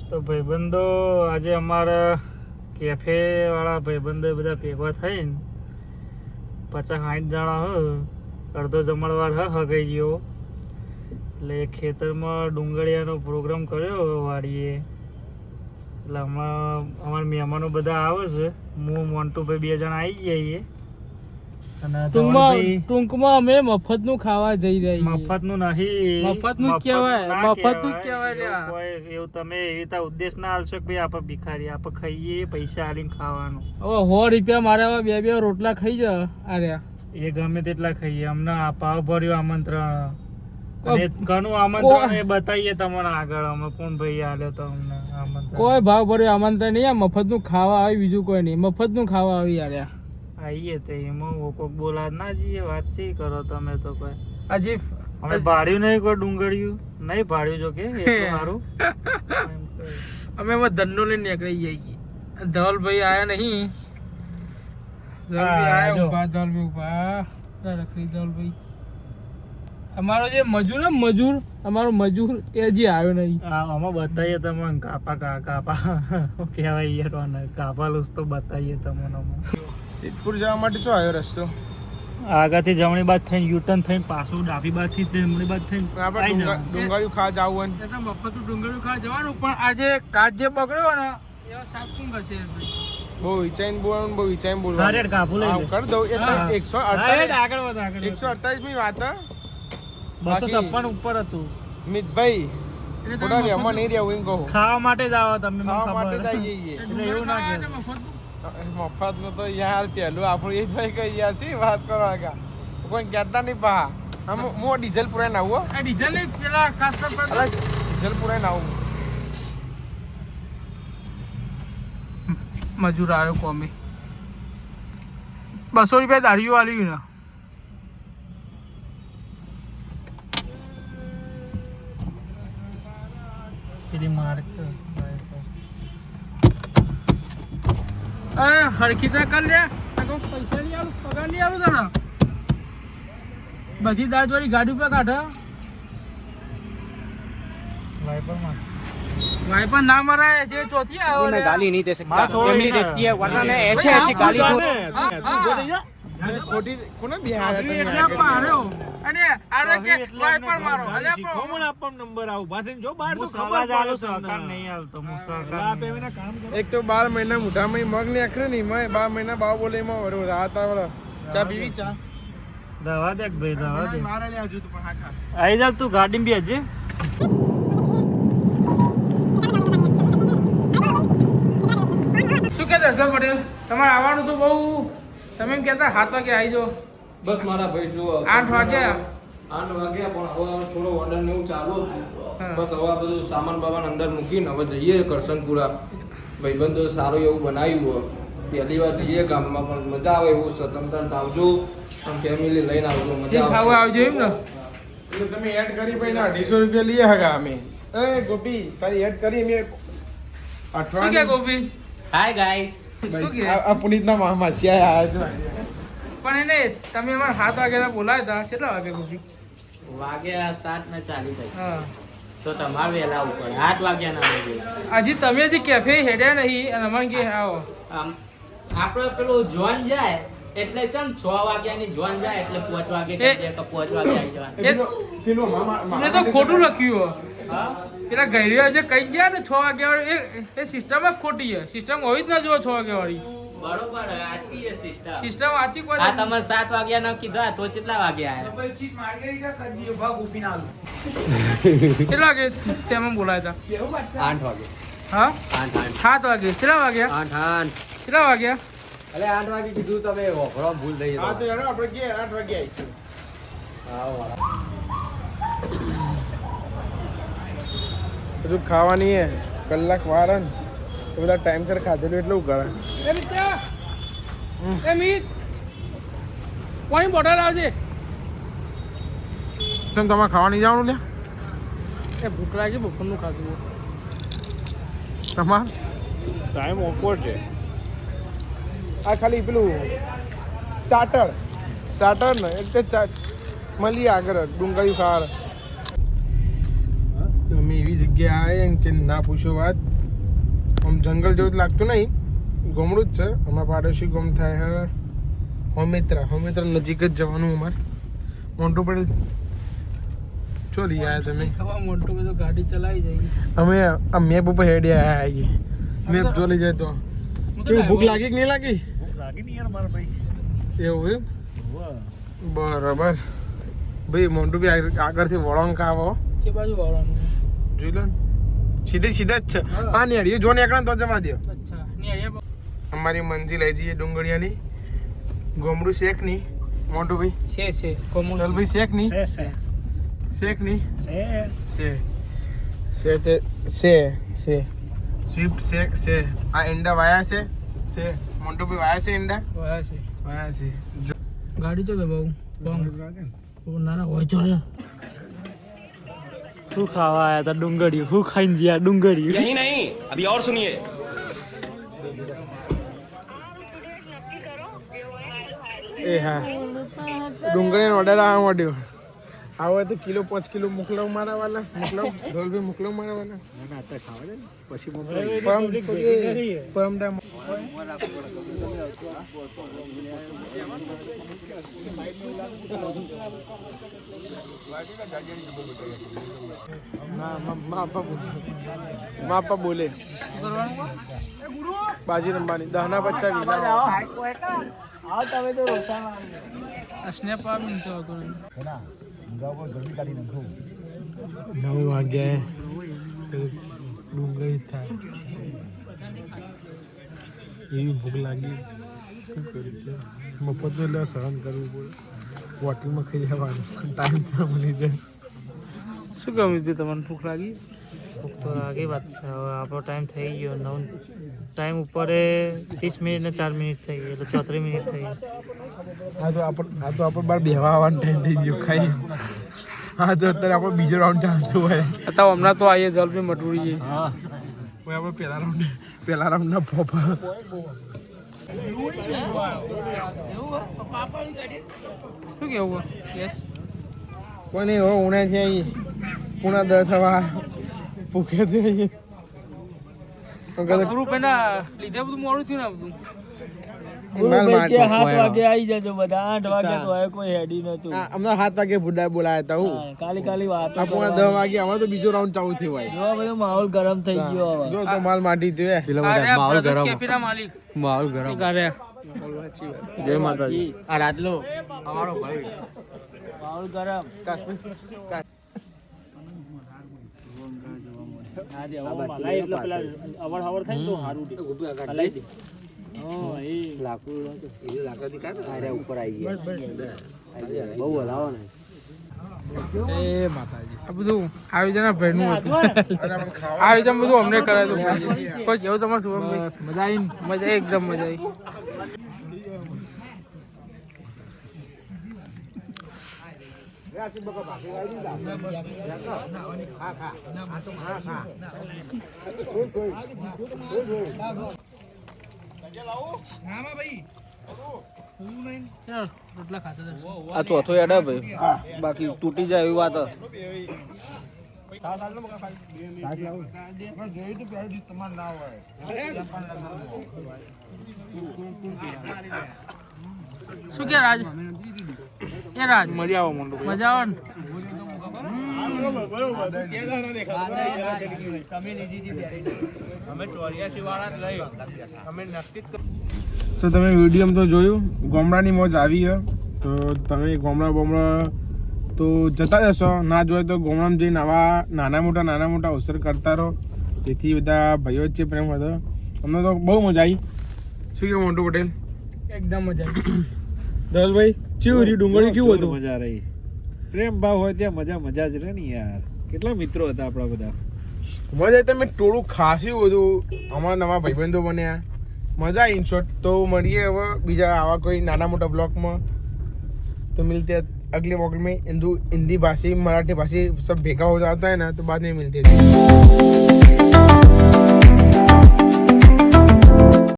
તો ભાઈબંધો આજે અમારા કેફે વાળા ભાઈબંધો બધા ભેગા થઈને 50-60 જણા અડધો જમણવાર હગાઈ ગયો એટલે ખેતરમાં ડુંગળીયાનો પ્રોગ્રામ કર્યો વાડીએ એટલે અમારા મહેમાનો બધા આવે છે હું મોન્ટુભાઈ 2 જણા આવી જઈએ અને ટૂંકમાં અમે મફતનું ખાવા જઈ રહ્યા મફતનું નહીં મફતનું જ કહેવાય કોઈ એવું તમે એવી રીતે ઉદ્દેશ ના હાલશો કે ભાઈ આપણે ભિખારી આપણે ખાઈએ પૈસા આલીને ખાવાનું હવે 100 રૂપિયા મારે હવે 2 રોટલા ખાઈ જા આર્યા એ ગમે તેટલા ખાઈએ અમને આ પાવ ભર્યું આમંત્રણ ઘણું આમંત્રણ એ બતાવીએ તમને આગળ અમે કોણ ભાઈ આલ્યો તો અમને આમંત્રણ કોઈ ભાવ ભર્યું આમંત્રણ નહીં મફતનું ખાવા આવી બીજું કોઈ નહીં મફતનું ખાવા આવી આર્યા આઈએ તો એમાં કોક બોલા ના જઈએ વાતચીત કરો તમે તો કોઈ હજી અમે ભાડ્યું નહીં કોઈ ડુંગળિયું નહીં ભાડ્યું જો કે સારું અમે એમાં ધંધો લઈને નીકળી જઈએ ધવલભાઈ આયા નહીં ધવલભાઈ ઉભા રખડી ધવલભાઈ અમારો જે મજૂર અમારો મજૂર એ હજી આવ્યો નહીં આમાં બતાવીએ તમને કાપા કહેવાય યાર કાપા લુસ તો બતાવીએ તમને સિદ્ધપુર જવા માટે શું આવ્યો રસ્તો આગળથી જમણી બાદ થઈને યુટર્ન થઈને પાછું ડાબી બાજથી જમણી બાદ થઈને ડુંગળીયું ખા જવું એટલે મફતું ડુંગળીયું ખા જવાનું પણ આજે કાચ જે પકડ્યો ને એવા સાફ કોણ કરશે બહુ વિચાઈને બોલવાનું ડાયરેક્ટ કાપું લઈ કર દઉં એટલે 148 આગળ 148 ની વાત 256 ઉપર હતું મિતભાઈ થોડા વેમાં નહીં રહેવું એમ કહું ખાવા માટે જ આવો તમે ખાવા માટે જ આવી જઈએ એટલે એવું ના કે મફત નો તો યાર પહેલું આપણું એ જ હોય કે યાર છે વાત કરો આગા કોઈ કહેતા નહીં પા આમ હું ડીઝલ પુરાઈને આવું ડીઝલ નહીં પેલા ડીઝલ પુરાઈને આવું મજૂર આવ્યો કોમી 200 રૂપિયા દાઢીઓ આલ્યું ને પેલી માર્ક હરખીતા કર લે પૈસા નહીં આલું પગાર નહીં આલું તને બધી દાજ વાળી ગાડી ઉપર કાઢે वाइपर ना मरा है जे चौथी आओ मैं गाली नहीं दे सकता फैमिली देखती है वरना मैं ऐसे ऐसी गाली दूं खोटी कोने बिहार એટલે પાડ્યો અને આરે કે વાઇપર મારો અલે કોમન આપમ નંબર આવ ભાસીન જો બાર તો ખબર ચાલુ સરકાર નહીં હાલતો મુસાફર આપે એના કામ કરો એક તો 12 મહિના મુઠામાં મગ ને આખરે નહીં મેં 12 મહિના બાવ બોલે માં વરો રાત આવળા ચા પીવી ચા દવા દે ભાઈ દવા દે મારે લે હજુ તો પણ હા ખા આઈ જા તું ગાડી માં બેજે શું કે દર્શન પટેલ તમારે આવવાનું તો બહુ તમે એમ કહેતા 7 વાગે આવી જાઓ બસ મારા ભાઈ જો 8 વાગ્યા 8 વાગ્યા પણ હવે થોડો ઓર્ડર ને એવું ચાલુ હતું બસ હવે બધું સામાન બામાન અંદર મૂકીને હવે જઈએ કરશનપુરા ભાઈબંધો સારું એવું બનાવ્યું પહેલી વાર જઈએ ગામમાં પણ મજા આવે એવું સ્વતંત્ર આવજો ફેમિલી લઈને આવજો મજા આવે આવજો એમ ને એટલે તમે એડ કરી ભાઈ 250 રૂપિયા લઈએ હગા અમે એ ગોપી તારી એડ કરી અમે શું કે ગોપી હાય ગાઈસ આ પુનિતના મામા છે આયા પણ એને તમે અમાર 7 વાગ્યા બોલાયા હતા કેટલા વાગે ગોપી વાગ્યા 7:40 થઈ હા તો તમારે વહેલા ઉપર 8 વાગ્યા ના વાગે હજી તમે હજી કેફે હેડ્યા નહીં અને અમને કે આવો આપણે પેલું જોન જાય એટલે ચમ 6 વાગ્યાની જોન જાય એટલે 5 વાગે કે 5 વાગે આવી જવાનું પેલો મામા મને તો ખોટું લખ્યું હા પેલા ગઈરિયા જે કઈ ગયા ને 6 વાગ્યા વાળી એ સિસ્ટમ જ ખોટી છે સિસ્ટમ હોવી જ ના જોવો 6 વાગ્યા વાળી બરોબર આચી છે સિસ્ટમ આચી કોઈ આ તમે 7 વાગ્યા ના કીધા તો કેટલા વાગ્યા કેટલા વાગે તેમાં બોલાયા હતા 8 વાગે હા 8 7 વાગે કેટલા વાગ્યા 8 કેટલા વાગ્યા અલે 8 વાગે કીધું તમે વખરો ભૂલ થઈ હા તો યાર આપણે કે 8 વાગે આવીશું બધું ખાવાની હે કલાક વાર હે તો બધા ટાઈમસર ખાધેલું એટલું કરે એ મિત્ર એ મીત પાણી બોટલ આવજે ચમ તમારે ખાવા નહીં જવાનું લે એ ભૂખ લાગી બપોરનું ખાધું તમાર ટાઈમ ઓકવર્ડ છે આ ખાલી પેલું સ્ટાર્ટર ને એટલે મળીએ આગળ ડુંગળી ખાર તમે એવી જગ્યાએ આવ્યા કે ના પૂછો વાત આમ જંગલ જેવું જ લાગતું નહીં, ગામડું જ છે. અમારા પાડોશી ગામ થાય હોમેત્રા નજીક જ જવાનું અમારે. મોન્ટુ પટેલ ચો લઈ આવ્યા તમે? મોટું બધું ગાડી ચલાવી જઈએ અમે આ મેપ ઉપર હેડી આવ્યા આવીએ. મેપ જો લઈ જાય તો કેવું ભૂખ લાગી કે નહીં લાગી? લાગી નહીં યાર મારા ભાઈ. એવું એમ? બરાબર ભાઈ. મોન્ટુ બી આગળથી વળાંક આવો. કે બાજુ વાળવાનું? જોઈ લો સીધે સીધા જ છે. હા નેડિયો જો નીકળે તો જવા દો. અચ્છા નહીં અમારી મંજિલ આવી જઈએ ડુંગળિયાની. ગોમડું શેક નહીં મોન્ટુ ભાઈ? છે કોમુલ ભાઈ શેક નહીં? શેક નહીં? છે સ્વિફ્ટ શેક છે. આ ઈંડા વાયા છે મોન્ટુ ભાઈ વાયા છે ઈંડા વાયા છે. ગાડી તો બહુ ના ના હોય ચો શું ખાવા આયા તા? ડુંગળી. શું ખાઈને ગયા? ડુંગળી. यही नहीं, अभी और सुनिए. એ હા ડુંગળીનો ઓર્ડર આવવા માંડ્યો. આવો તો કિલો 5 કિલો મોકલાવ મારા વાલા. મોકલાવ ધોલભાઈ મોકલાવ મારા વાલા. પરમદા માપા બોલે બાજી રમવાની. દહના બચ્ચા સ્નેપ આપીને તો 9 વાગ્યા ડુંગળી થાય એવી ભૂખ લાગી. મફત એટલે સહન કરવું પડે. હોટલમાં ખાઈ જવાનું ટાઈમ તો મળી જાય. શું ગમ્યું હતું તમને? ભૂખ લાગી? ભૂખ તો લાગી વાત છે. હવે આપણો ટાઈમ થઈ ગયો 9 ટાઈમ ઉપર 30 મિનિટ ને 4 મિનિટ થઈ ગઈ એટલે 34 મિનિટ થઈ ગઈ. આ તો આપણે બાર બેહવા આવવાનો ટાઈમ થઈ ગયો ખાઈ. હા તો અત્યારે આપણો બીજો રાઉન્ડ ચાલતો હોય. અત્યારે હમણાં તો આવીએ જલ્દી મટુરી. હા આપણે પહેલા રાઉન્ડના પોપા. શું કેવું? યસ કોઈ નહીં હો ઉણે છે અહીં પૂણા દ થવા ભૂખે છે અહીં. ગ્રુપ એના લીધે બધું મોડું થયું ને બધું. 7 વાગે આવી જજો બધા. 8 વાગે તો હવે કોઈ હેડી નતું. હમણાં 7 વાગે ભૂડા બોલાયા હતા હું. કાલી વાત. પૂણા 10 વાગે અમારે તો બીજો રાઉન્ડ ચાલુ થયો હોય. જો બધું માહોલ ગરમ થઈ ગયો હવે. જો તો માલ માટી થયો. માહોલ ગરમ. કેફીના માલિક માહોલ ગરમ. જય માતાજી. આ રાજલો અમારો ભાઈ. માહોલ ગરમ. આયોજન ભાઈનું હતું. આયોજન બધું અમને કરાયું. કોઈ કેવું તમારે શું? મજા એકદમ મજા આવી. આ ચોથો એડા ભાઈ, બાકી તૂટી જાય એવી વાત. શું કે રાજ? એ રાજ મજા આવે. મજા આવે ને? તો તમે વિડીયો તો જોયું, ગામડાની મોજ આવી છે. તો તમે ગામડા તો જતા જશો, ના જોઈએ તો ગામડામાં જઈને આવા નાના મોટા અવસર કરતા રહો, જેથી બધા ભાઈઓ વચ્ચે પ્રેમ હતો. અમને તો બહુ મજા આવી. શું કેવું મોન્ટુ પટેલ? એકદમ મજા આવી. દલભાઈ કેવું રહ્યું? ડુંગળી કેવું હતું? મજા રહી. પ્રેમ ભાવ હોય ત્યાં મજા જ રહે ને યાર. કેટલા મિત્રો હતા આપણા બધા. મજા તમે ટોળું ખાસ્યું હતું. અમારા નવા ભાઈબંધો બન્યા, મજા આવી. ઇન શોર્ટ તો મળીએ હવે બીજા આવા કોઈ નાના મોટા બ્લોગમાં. तो मिलते हैं अगले व्लॉग में. हिंदी भाषी मराठी भाषी सब भेगा हो जाता है ना, तो बाद में मिलते हैं.